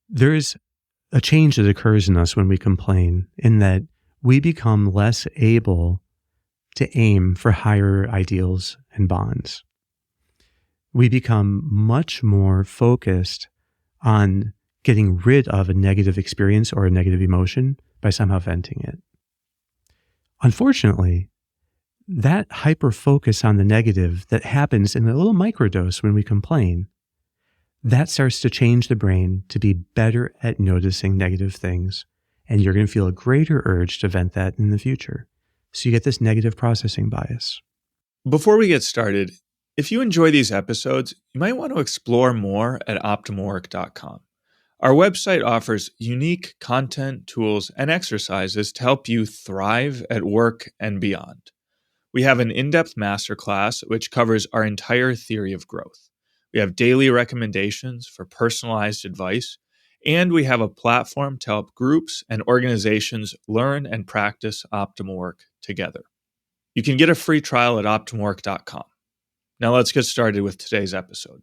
There's a change that occurs in us when we complain, in that we become less able to aim for higher ideals and bonds. We become much more focused on getting rid of a negative experience or a negative emotion by somehow venting it. Unfortunately, that hyper focus on the negative that happens in a little microdose when we complain, that starts to change the brain to be better at noticing negative things. And you're going to feel a greater urge to vent that in the future. So you get this negative processing bias. Before we get started, if you enjoy these episodes, you might want to explore more at optimalwork.com. Our website offers unique content, tools, and exercises to help you thrive at work and beyond. We have an in-depth masterclass which covers our entire theory of growth. We have daily recommendations for personalized advice, and we have a platform to help groups and organizations learn and practice optimal work together. You can get a free trial at optimalwork.com. Now let's get started with today's episode.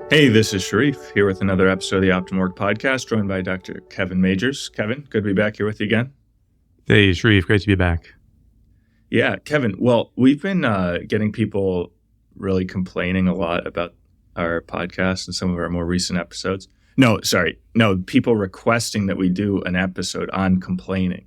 Hey, this is Sharif, here with another episode of the Optimal Work Podcast, joined by Dr. Kevin Majeres. Kevin, good to be back here with you again. Hey, Sharif, great to be back. Yeah, Kevin, well, we've been getting people really complaining a lot about our podcast and some of our more recent episodes. People requesting that we do an episode on complaining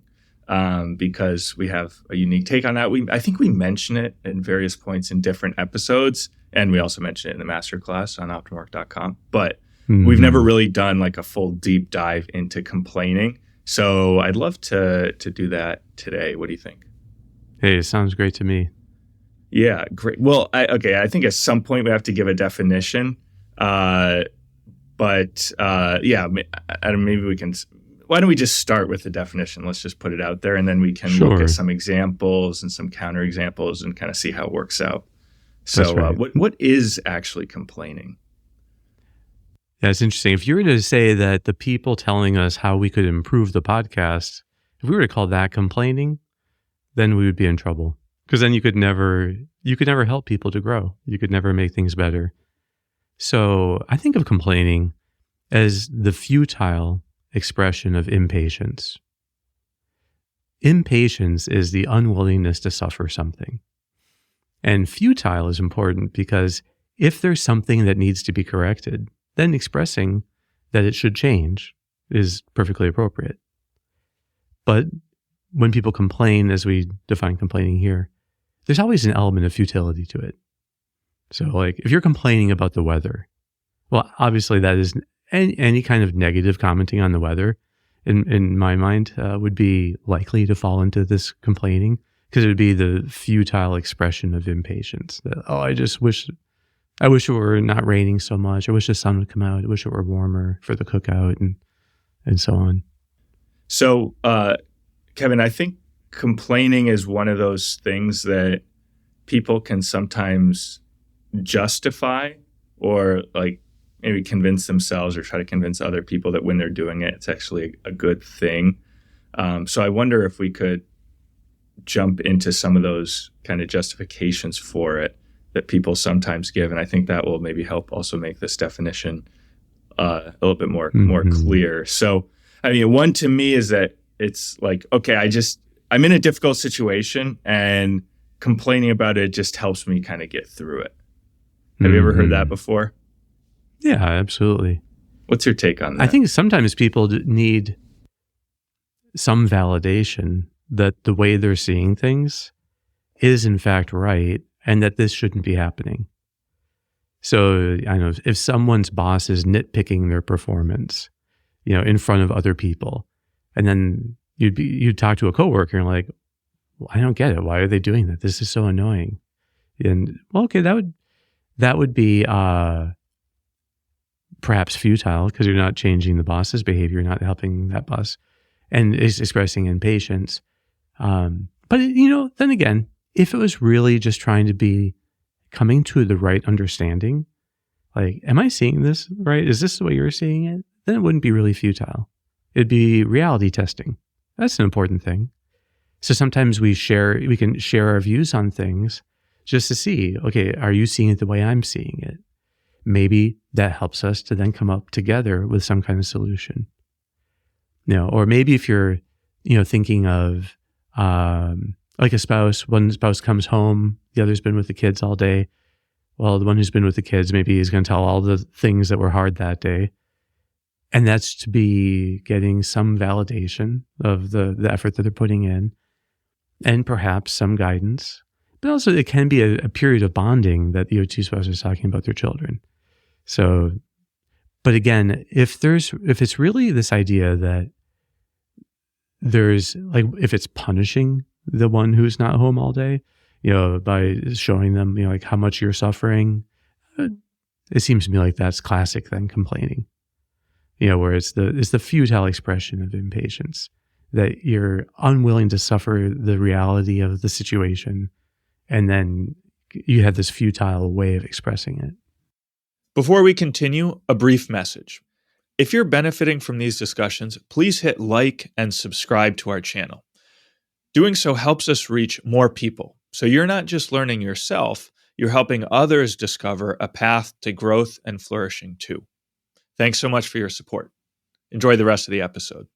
because we have a unique take on that. I think we mention it at various points in different episodes, and we also mention it in the masterclass on optimalwork.com. But we've never really done like a full deep dive into complaining. So I'd love to do that today. What do you think? Hey, it sounds great to me. Yeah, great. Well, I think at some point we have to give a definition. Maybe we can. Why don't we just start with the definition? Let's just put it out there, and then we can look at some examples and some counterexamples and kind of see how it works out. So, right. What is actually complaining? Yeah, it's interesting. If you were to say that the people telling us how we could improve the podcast, if we were to call that complaining, then we would be in trouble, because then you could never help people to grow. You could never make things better. So I think of complaining as the futile expression of impatience. Impatience is the unwillingness to suffer something. And futile is important because if there's something that needs to be corrected, then expressing that it should change is perfectly appropriate. But when people complain, as we define complaining here, there's always an element of futility to it. So like if you're complaining about the weather, well, obviously that is any kind of negative commenting on the weather, in my mind, would be likely to fall into this complaining, because it would be the futile expression of impatience. That, I wish it were not raining so much. I wish the sun would come out. I wish it were warmer for the cookout and so on. So, Kevin, I think complaining is one of those things that people can sometimes justify or like maybe convince themselves or try to convince other people that when they're doing it, it's actually a good thing. So I wonder if we could jump into some of those kind of justifications for it that people sometimes give. And I think that will maybe help also make this definition a little bit more clear. So, I mean, one to me is that it's like, okay, I'm in a difficult situation and complaining about it just helps me kind of get through it. Have you ever heard that before? Yeah, absolutely. What's your take on that? I think sometimes people need some validation that the way they're seeing things is in fact right, and that this shouldn't be happening. So I know if someone's boss is nitpicking their performance, in front of other people, and then you'd talk to a coworker and like, well, I don't get it. Why are they doing that? This is so annoying. And well, okay, that would be perhaps futile, because you're not changing the boss's behavior, you're not helping that boss, and is expressing impatience. But then again, if it was really just trying to be coming to the right understanding, like, am I seeing this right? Is this the way you're seeing it? Then it wouldn't be really futile. It'd be reality testing. That's an important thing. So sometimes we can share our views on things just to see, okay, are you seeing it the way I'm seeing it? Maybe that helps us to then come up together with some kind of solution. Or maybe if you're, thinking of like a spouse, one spouse comes home, the other's been with the kids all day. Well, the one who's been with the kids maybe is going to tell all the things that were hard that day. And that's to be getting some validation of the effort that they're putting in, and perhaps some guidance. But also it can be a period of bonding that the two spouses are talking about their children. So, but again, if it's really this idea that there's like, if it's punishing the one who's not home all day, by showing them, like how much you're suffering, it seems to me like that's classic then complaining, where it's the futile expression of impatience, that you're unwilling to suffer the reality of the situation. And then you have this futile way of expressing it. Before we continue, a brief message. If you're benefiting from these discussions, please hit like and subscribe to our channel. Doing so helps us reach more people. So you're not just learning yourself, you're helping others discover a path to growth and flourishing too. Thanks so much for your support. Enjoy the rest of the episode.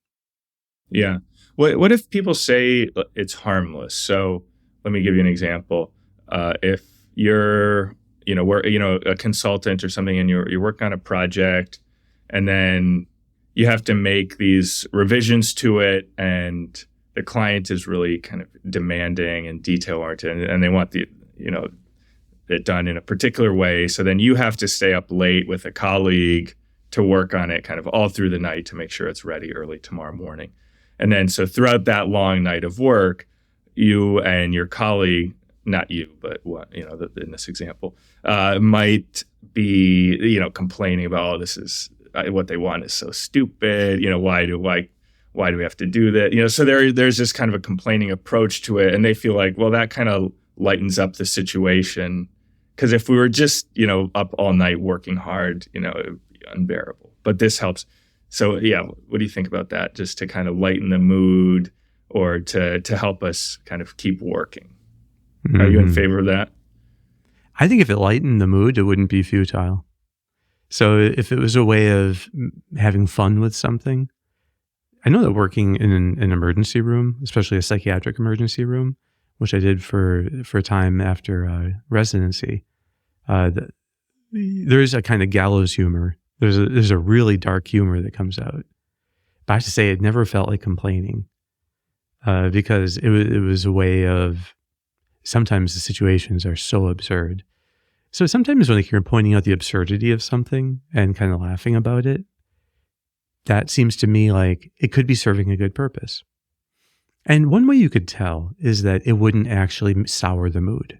Yeah. What if people say it's harmless? So let me give you an example. If you're, a consultant or something, and you're working on a project, and then you have to make these revisions to it, and the client is really kind of demanding and detail-oriented, and they want it done in a particular way. So then you have to stay up late with a colleague to work on it kind of all through the night to make sure it's ready early tomorrow morning. And then so throughout that long night of work, you and your colleague, not you, but in this example, might be, complaining about, oh, this is what they want is so stupid. Why do we have to do that? So there's this kind of a complaining approach to it. And they feel like, well, that kind of lightens up the situation. Because if we were just, up all night working hard, it would be unbearable. But this helps. So, yeah, what do you think about that? Just to kind of lighten the mood, or to help us kind of keep working? Mm-hmm. Are you in favor of that? I think if it lightened the mood, it wouldn't be futile. So if it was a way of having fun with something, I know that working in an emergency room, especially a psychiatric emergency room, which I did for a time after residency, there's a kind of gallows humor. There's a really dark humor that comes out. But I have to say, it never felt like complaining, because it was a way of, sometimes the situations are so absurd. So sometimes when you're pointing out the absurdity of something and kind of laughing about it, that seems to me like it could be serving a good purpose. And one way you could tell is that it wouldn't actually sour the mood.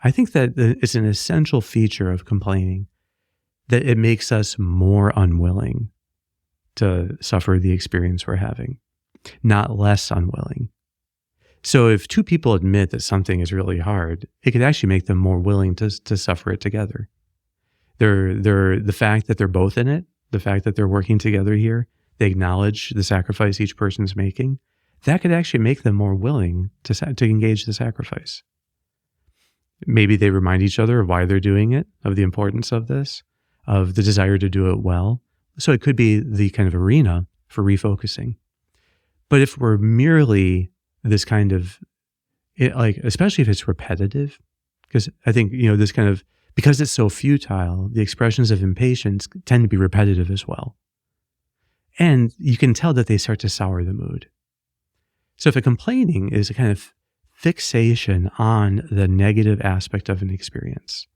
I think that it's an essential feature of complaining that it makes us more unwilling to suffer the experience we're having, not less unwilling. So if two people admit that something is really hard, it could actually make them more willing to suffer it together. The fact that they're both in it, the fact that they're working together here, they acknowledge the sacrifice each person's making, that could actually make them more willing to engage the sacrifice. Maybe they remind each other of why they're doing it, of the importance of this, of the desire to do it well. So it could be the kind of arena for refocusing. But if we're merely this kind of, especially if it's repetitive, because I think, this kind of, because it's so futile, the expressions of impatience tend to be repetitive as well. And you can tell that they start to sour the mood. So if a complaining is a kind of fixation on the negative aspect of an experience,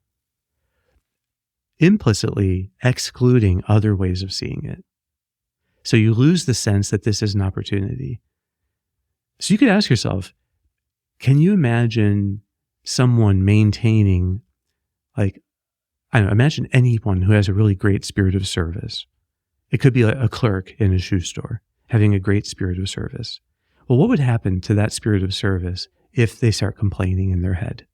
implicitly excluding other ways of seeing it. So you lose the sense that this is an opportunity. So you could ask yourself, can you imagine someone maintaining, imagine anyone who has a really great spirit of service. It could be a clerk in a shoe store having a great spirit of service. Well, what would happen to that spirit of service if they start complaining in their head?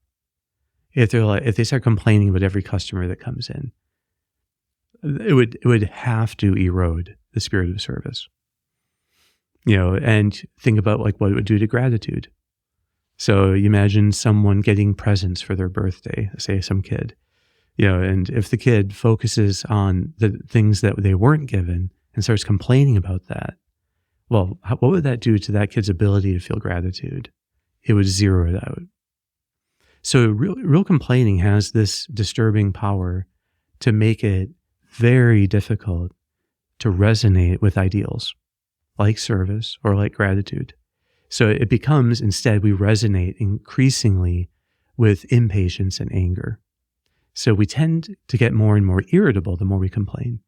If they start complaining about every customer that comes in, it would have to erode the spirit of service. And think about like what it would do to gratitude. So you imagine someone getting presents for their birthday, say some kid, and if the kid focuses on the things that they weren't given and starts complaining about that, well, what would that do to that kid's ability to feel gratitude? It would zero it out. So real complaining has this disturbing power to make it very difficult to resonate with ideals like service or like gratitude. So it becomes, instead, we resonate increasingly with impatience and anger. So we tend to get more and more irritable the more we complain.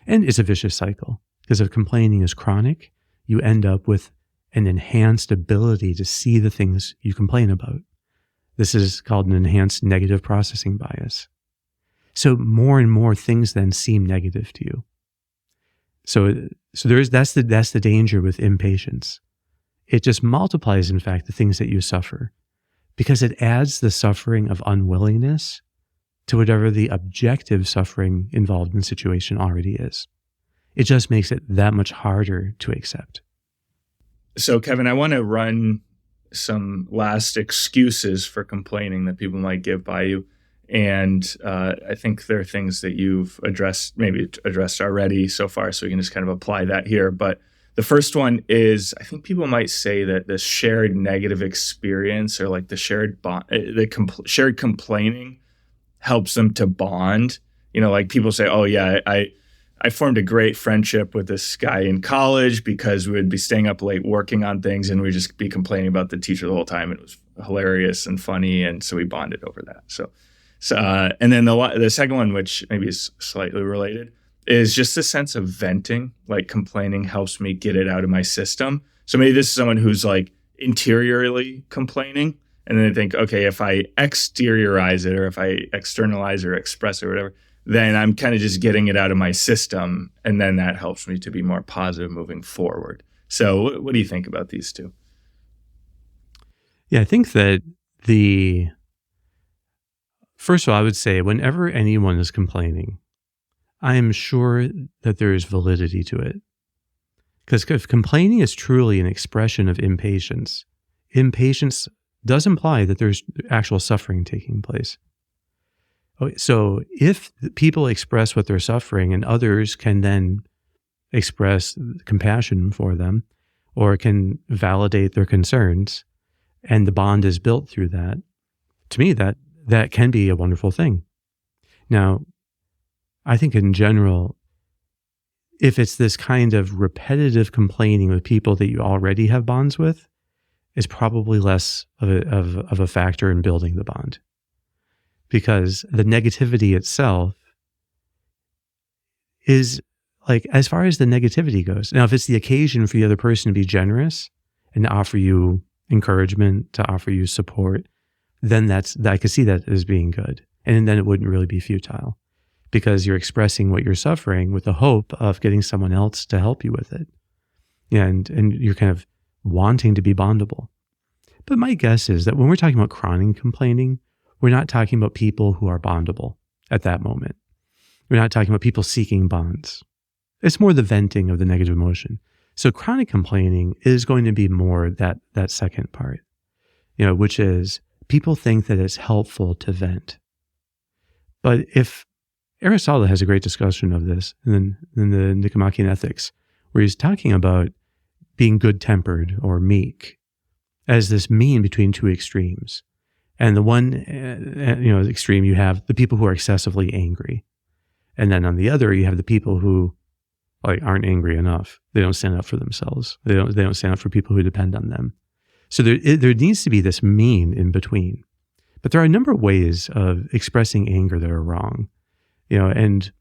And it's a vicious cycle, because if complaining is chronic, you end up with an enhanced ability to see the things you complain about. This is called an enhanced negative processing bias. So more and more things then seem negative to you. So that's the danger with impatience. It just multiplies, in fact, the things that you suffer, because it adds the suffering of unwillingness to whatever the objective suffering involved in the situation already is. It just makes it that much harder to accept. So, Kevin, I want to run some last excuses for complaining that people might give by you. And I think there are things that you've maybe addressed already so far, so we can just kind of apply that here. But the first one is, I think people might say that this shared negative experience, or like the shared shared complaining, helps them to bond. Like people say, oh yeah, I formed a great friendship with this guy in college because we would be staying up late working on things, and we'd just be complaining about the teacher the whole time. It was hilarious and funny, and so we bonded over that. So and then the second one, which maybe is slightly related, is just a sense of venting. Like complaining helps me get it out of my system. So maybe this is someone who's like interiorly complaining, and then they think, okay, if I exteriorize it, or if I externalize or express it or whatever, then I'm kind of just getting it out of my system, and then that helps me to be more positive moving forward. So what do you think about these two? Yeah, I think that first of all, I would say whenever anyone is complaining, I am sure that there is validity to it. Because if complaining is truly an expression of impatience does imply that there's actual suffering taking place. So if people express what they're suffering, and others can then express compassion for them or can validate their concerns, and the bond is built through that, to me, that can be a wonderful thing. Now, I think in general, if it's this kind of repetitive complaining with people that you already have bonds with, is probably less of a factor in building the bond. Because the negativity itself is like, as far as the negativity goes. Now, if it's the occasion for the other person to be generous and to offer you encouragement, to offer you support, then I could see that as being good. And then it wouldn't really be futile, because you're expressing what you're suffering with the hope of getting someone else to help you with it. And you're kind of wanting to be bondable. But my guess is that when we're talking about chronic complaining, we're not talking about people who are bondable at that moment. We're not talking about people seeking bonds. It's more the venting of the negative emotion. So chronic complaining is going to be more that second part, which is people think that it's helpful to vent. But if Aristotle has a great discussion of this in the Nicomachean Ethics, where he's talking about being good-tempered or meek as this mean between two extremes. And the one extreme, you have the people who are excessively angry. And then on the other, you have the people who aren't angry enough. They don't stand up for themselves. They don't stand up for people who depend on them. So there needs to be this mean in between. But there are a number of ways of expressing anger that are wrong. And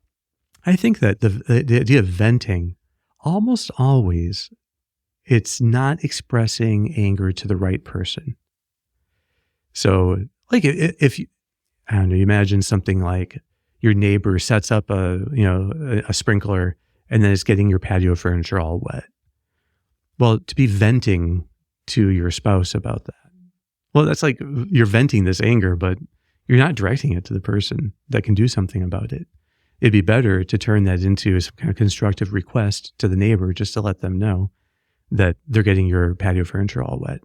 I think that the idea of venting, almost always, it's not expressing anger to the right person. So, if you imagine something like your neighbor sets up a sprinkler and then it's getting your patio furniture all wet. Well, to be venting to your spouse about that, well, that's like you're venting this anger, but you're not directing it to the person that can do something about it. It'd be better to turn that into some kind of constructive request to the neighbor, just to let them know that they're getting your patio furniture all wet.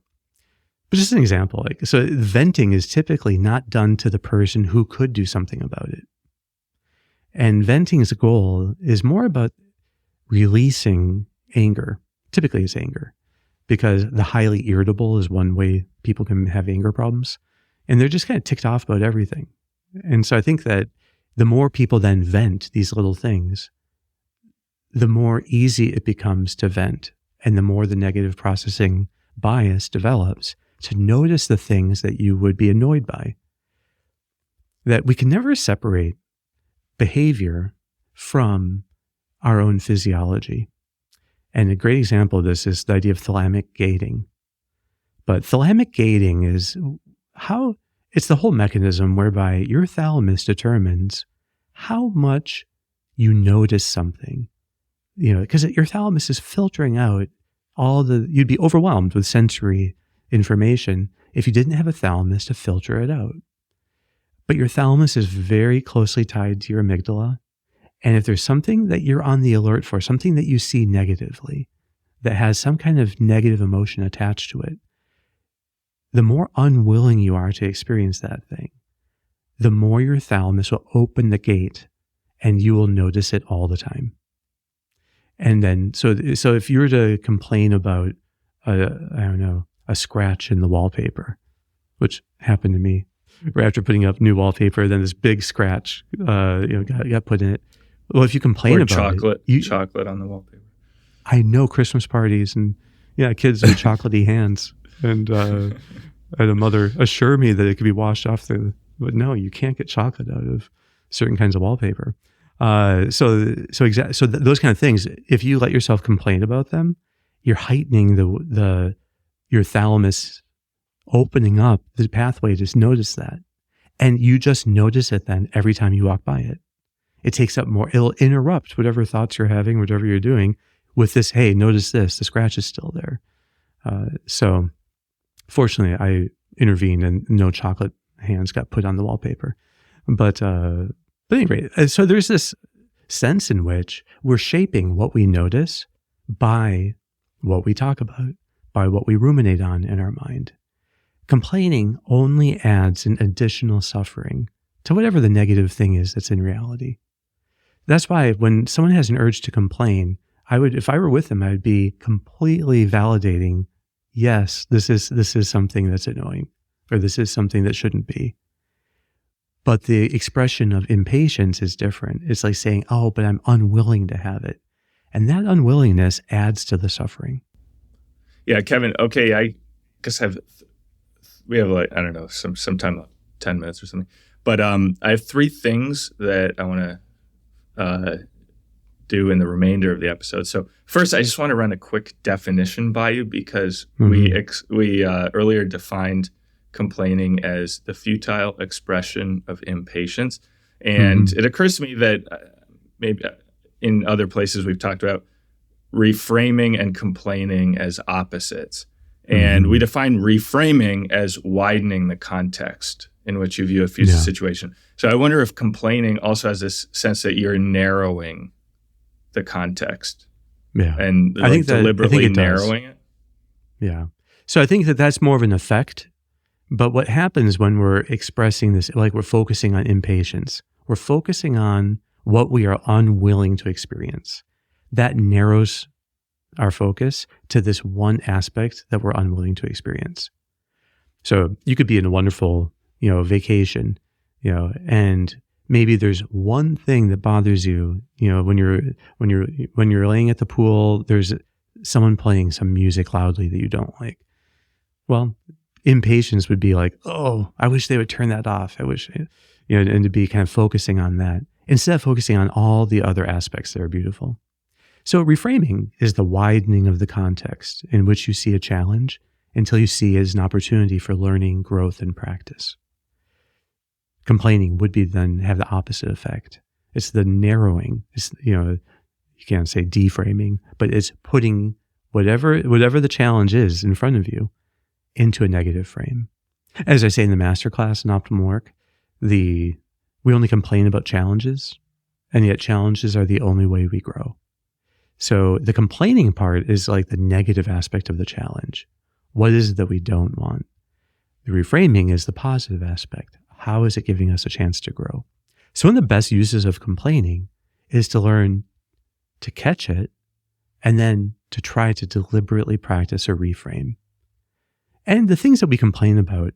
But just an example, so venting is typically not done to the person who could do something about it. And venting's goal is more about releasing anger. Typically it's anger, because the highly irritable is one way people can have anger problems. And they're just kind of ticked off about everything. And so I think that the more people then vent these little things, the more easy it becomes to vent, and the more the negative processing bias develops to notice the things that you would be annoyed by. That we can never separate behavior from our own physiology. And a great example of this is the idea of thalamic gating. But thalamic gating is it's the whole mechanism whereby your thalamus determines how much you notice something. Because your thalamus is filtering out you'd be overwhelmed with sensory information if you didn't have a thalamus to filter it out. But your thalamus is very closely tied to your amygdala. And if there's something that you're on the alert for, something that you see negatively, that has some kind of negative emotion attached to it, the more unwilling you are to experience that thing, the more your thalamus will open the gate and you will notice it all the time. And then, so if you were to complain about, a scratch in the wallpaper, which happened to me, right after putting up new wallpaper, then this big scratch, got put in it. Well, if you complain about chocolate on the wallpaper. I know Christmas parties and kids with chocolatey hands, and I had a mother assure me that it could be washed off but no, you can't get chocolate out of certain kinds of wallpaper. So those kind of things, if you let yourself complain about them, you're heightening your thalamus opening up the pathway to notice that. And you just notice it then every time you walk by it. It takes up more, it'll interrupt whatever thoughts you're having, whatever you're doing with this, hey, notice this, the scratch is still there. So fortunately I intervened and no chocolate hands got put on the wallpaper. But anyway, so there's this sense in which we're shaping what we notice by what we talk about, by what we ruminate on in our mind. Complaining only adds an additional suffering to whatever the negative thing is that's in reality. That's why when someone has an urge to complain, if I were with them, I would be completely validating, yes, this is something that's annoying, or this is something that shouldn't be. But the expression of impatience is different. It's like saying, oh, but I'm unwilling to have it. And that unwillingness adds to the suffering. Yeah, Kevin, okay, I guess we have sometime 10 minutes or something. But I have 3 things that I want to do in the remainder of the episode. So first, I just want to run a quick definition by you, because we earlier defined complaining as the futile expression of impatience. And it occurs to me that maybe in other places we've talked about reframing and complaining as opposites. And we define reframing as widening the context in which you view a future situation. So I wonder if complaining also has this sense that you're narrowing the context. Yeah. And I think deliberately narrowing it. Yeah. So I think that that's more of an effect. But what happens when we're expressing this, like we're focusing on impatience, we're focusing on what we are unwilling to experience. That narrows our focus to this one aspect that we're unwilling to experience. So you could be in a wonderful, vacation, and maybe there's one thing that bothers you, when you're laying at the pool, there's someone playing some music loudly that you don't like. Well, impatience would be like, oh, I wish they would turn that off. I wish, and to be kind of focusing on that instead of focusing on all the other aspects that are beautiful. So reframing is the widening of the context in which you see a challenge until you see it as an opportunity for learning, growth, and practice. Complaining would be then have the opposite effect. It's the narrowing. It's, you can't say deframing, but it's putting whatever the challenge is in front of you into a negative frame. As I say in the masterclass in Optimal Work, we only complain about challenges, and yet challenges are the only way we grow. So the complaining part is like the negative aspect of the challenge. What is it that we don't want? The reframing is the positive aspect. How is it giving us a chance to grow? So one of the best uses of complaining is to learn to catch it and then to try to deliberately practice a reframe. And the things that we complain about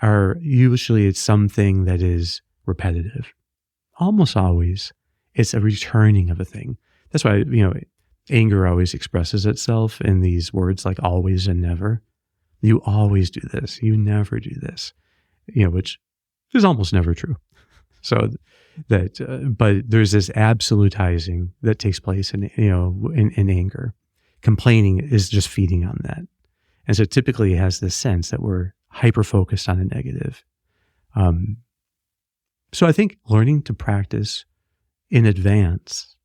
are usually it's something that is repetitive. Almost always, it's a returning of a thing. That's why, anger always expresses itself in these words like always and never. You always do this. You never do this, which is almost never true. So but there's this absolutizing that takes place in anger. Complaining is just feeding on that. And so typically it has this sense that we're hyper-focused on a negative. So I think learning to practice in advance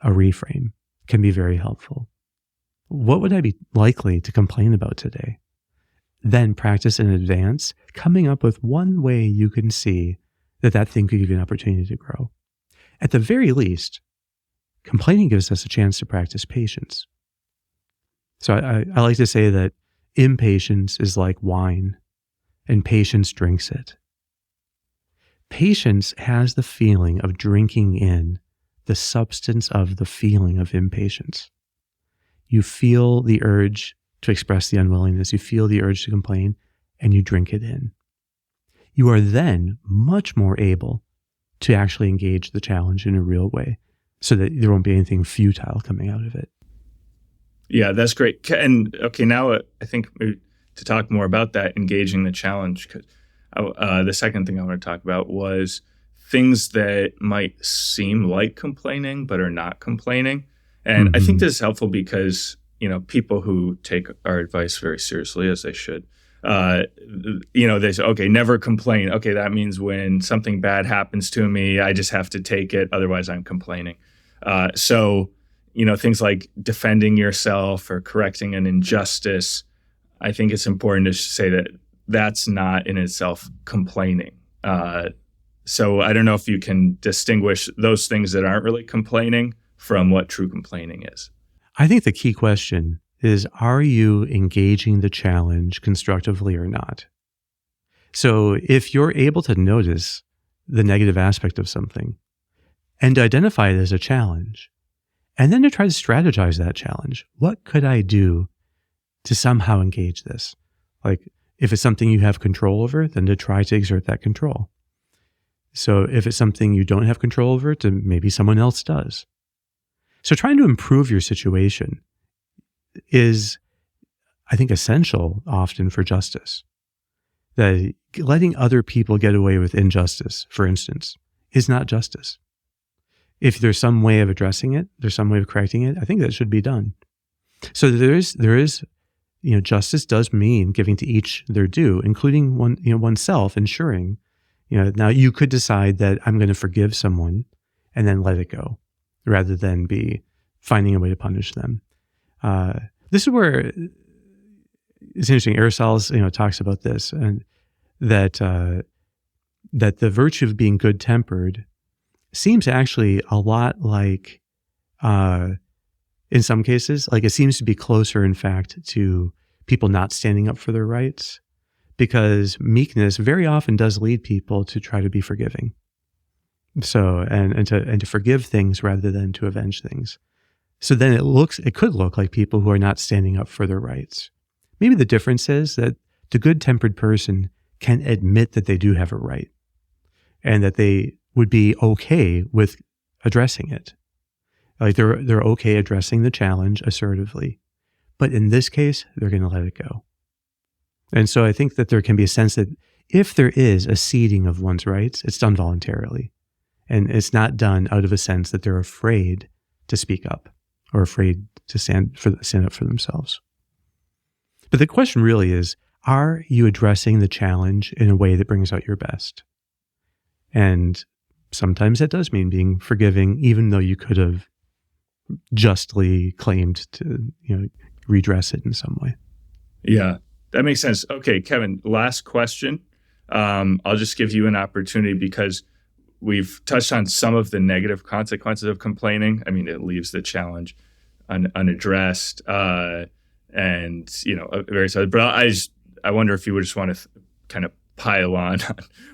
a reframe can be very helpful. What would I be likely to complain about today? Then practice in advance, coming up with one way you can see that thing could give you an opportunity to grow. At the very least, complaining gives us a chance to practice patience. So I like to say that impatience is like wine, and patience drinks it. Patience has the feeling of drinking in the substance of the feeling of impatience. You feel the urge to express the unwillingness. You feel the urge to complain, and you drink it in. You are then much more able to actually engage the challenge in a real way so that there won't be anything futile coming out of it. Yeah, that's great. And okay, now I think to talk more about that, engaging the challenge, because the second thing I want to talk about was things that might seem like complaining but are not complaining. And I think this is helpful because, people who take our advice very seriously, as they should, they say, okay, never complain. Okay, that means when something bad happens to me, I just have to take it. Otherwise, I'm complaining. So things like defending yourself or correcting an injustice, I think it's important to say that that's not in itself complaining. So I don't know if you can distinguish those things that aren't really complaining from what true complaining is. I think the key question is, are you engaging the challenge constructively or not? So if you're able to notice the negative aspect of something and identify it as a challenge, and then to try to strategize that challenge, what could I do to somehow engage this? Like if it's something you have control over, then to try to exert that control. So if it's something you don't have control over, to maybe someone else does. So trying to improve your situation is, I think, essential often for justice. That letting other people get away with injustice, for instance, is not justice. If there's some way of addressing it, there's some way of correcting it, I think that should be done. So there is, justice does mean giving to each their due, including oneself, ensuring, now you could decide that I'm going to forgive someone and then let it go, rather than be finding a way to punish them. This is where it's interesting. Aristotle, talks about this, and that the virtue of being good-tempered seems actually a lot like, in some cases, like it seems to be closer, in fact, to people not standing up for their rights, because meekness very often does lead people to try to be forgiving. So, and to forgive things rather than to avenge things. So then it could look like people who are not standing up for their rights. Maybe the difference is that the good-tempered person can admit that they do have a right and that they would be okay with addressing it. Like they're okay addressing the challenge assertively. But in this case, they're going to let it go. And so I think that there can be a sense that if there is a ceding of one's rights, it's done voluntarily. And it's not done out of a sense that they're afraid to speak up or afraid to stand up for themselves. But the question really is, are you addressing the challenge in a way that brings out your best? And sometimes that does mean being forgiving, even though you could have justly claimed to, redress it in some way. Yeah, that makes sense. Okay, Kevin, last question. I'll just give you an opportunity because we've touched on some of the negative consequences of complaining. I mean, it leaves the challenge unaddressed, and various other. But I wonder if you would just want to kind of pile on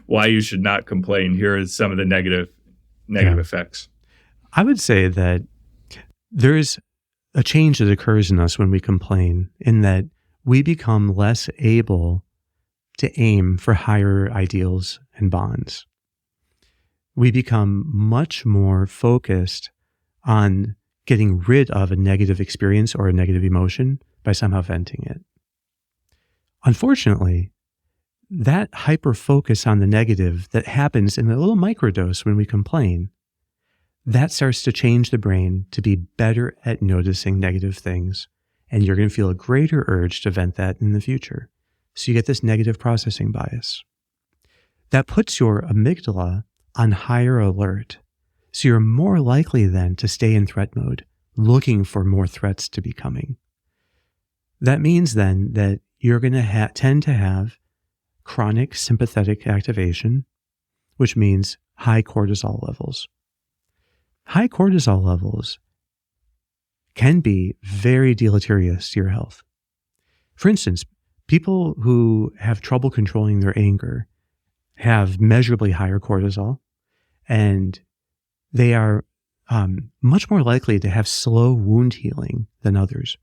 why you should not complain. Here are some of the negative effects. I would say that there's a change that occurs in us when we complain, in that we become less able to aim for higher ideals and bonds. We become much more focused on getting rid of a negative experience or a negative emotion by somehow venting it. Unfortunately, that hyper focus on the negative that happens in a little microdose when we complain, that starts to change the brain to be better at noticing negative things. And you're going to feel a greater urge to vent that in the future. So you get this negative processing bias. That puts your amygdala on higher alert. So you're more likely then to stay in threat mode, looking for more threats to be coming. That means then that you're going to tend to have chronic sympathetic activation, which means high cortisol levels. High cortisol levels can be very deleterious to your health. For instance, people who have trouble controlling their anger have measurably higher cortisol, and they are much more likely to have slow wound healing than others.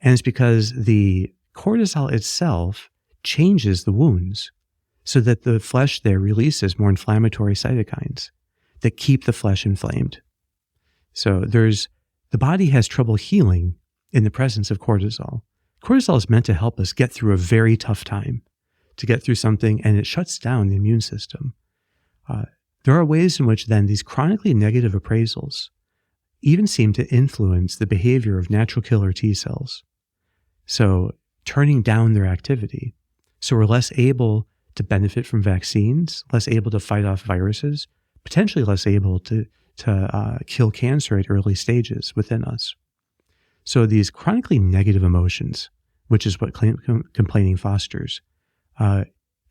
And it's because the cortisol itself changes the wounds so that the flesh there releases more inflammatory cytokines that keep the flesh inflamed. So the body has trouble healing in the presence of cortisol. Cortisol is meant to help us get through a very tough time, to get through something, and it shuts down the immune system. There are ways in which then these chronically negative appraisals even seem to influence the behavior of natural killer T cells. So turning down their activity. So we're less able to benefit from vaccines, less able to fight off viruses, potentially less able to kill cancer at early stages within us. So these chronically negative emotions, which is what complaining fosters,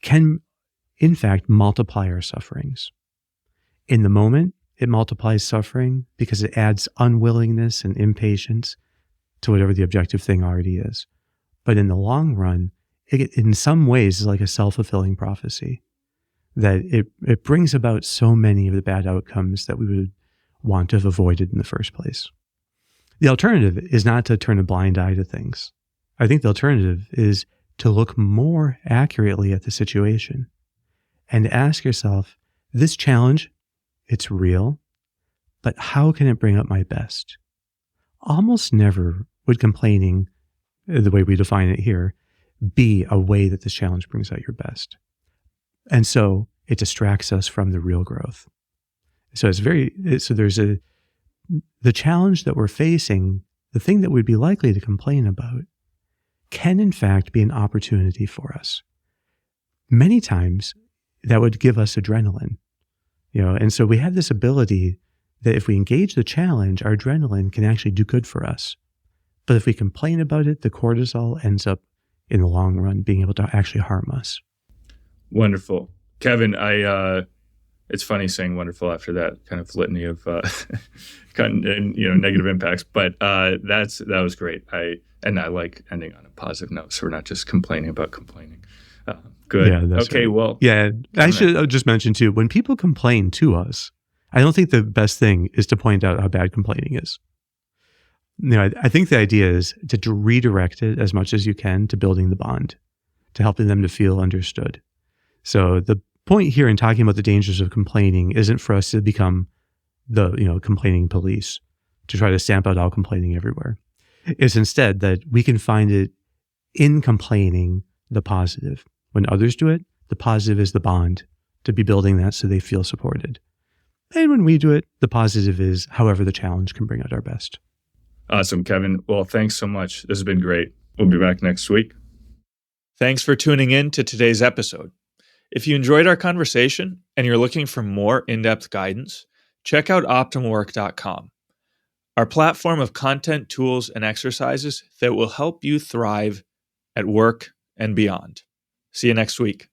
can in fact multiply our sufferings. In the moment, it multiplies suffering because it adds unwillingness and impatience to whatever the objective thing already is. But in the long run, it in some ways is like a self-fulfilling prophecy, that it brings about so many of the bad outcomes that we would want to have avoided in the first place. The alternative is not to turn a blind eye to things. I think the alternative is to look more accurately at the situation and ask yourself, this challenge, it's real, but how can it bring up my best? Almost never would complaining, the way we define it here, be a way that this challenge brings out your best. And so it distracts us from the real growth. So there's the challenge that we're facing, the thing that we'd be likely to complain about, can in fact be an opportunity for us. Many times that would give us adrenaline, and so we have this ability that if we engage the challenge, our adrenaline can actually do good for us. But if we complain about it, the cortisol ends up in the long run being able to actually harm us. Wonderful. Kevin, it's funny saying wonderful after that kind of litany of negative impacts, but that was great. I like ending on a positive note, so we're not just complaining about complaining. Good. Yeah, that's okay. Right. Well, yeah. I should just mention too, when people complain to us, I don't think the best thing is to point out how bad complaining is. I think the idea is to redirect it as much as you can to building the bond, to helping them to feel understood. So the point here in talking about the dangers of complaining isn't for us to become the complaining police, to try to stamp out all complaining everywhere. It's instead that we can find it in complaining the positive. When others do it, the positive is the bond, to be building that so they feel supported. And when we do it, the positive is however the challenge can bring out our best. Awesome, Kevin. Well, thanks so much. This has been great. We'll be back next week. Thanks for tuning in to today's episode. If you enjoyed our conversation and you're looking for more in-depth guidance, check out optimalwork.com, our platform of content, tools, and exercises that will help you thrive at work and beyond. See you next week.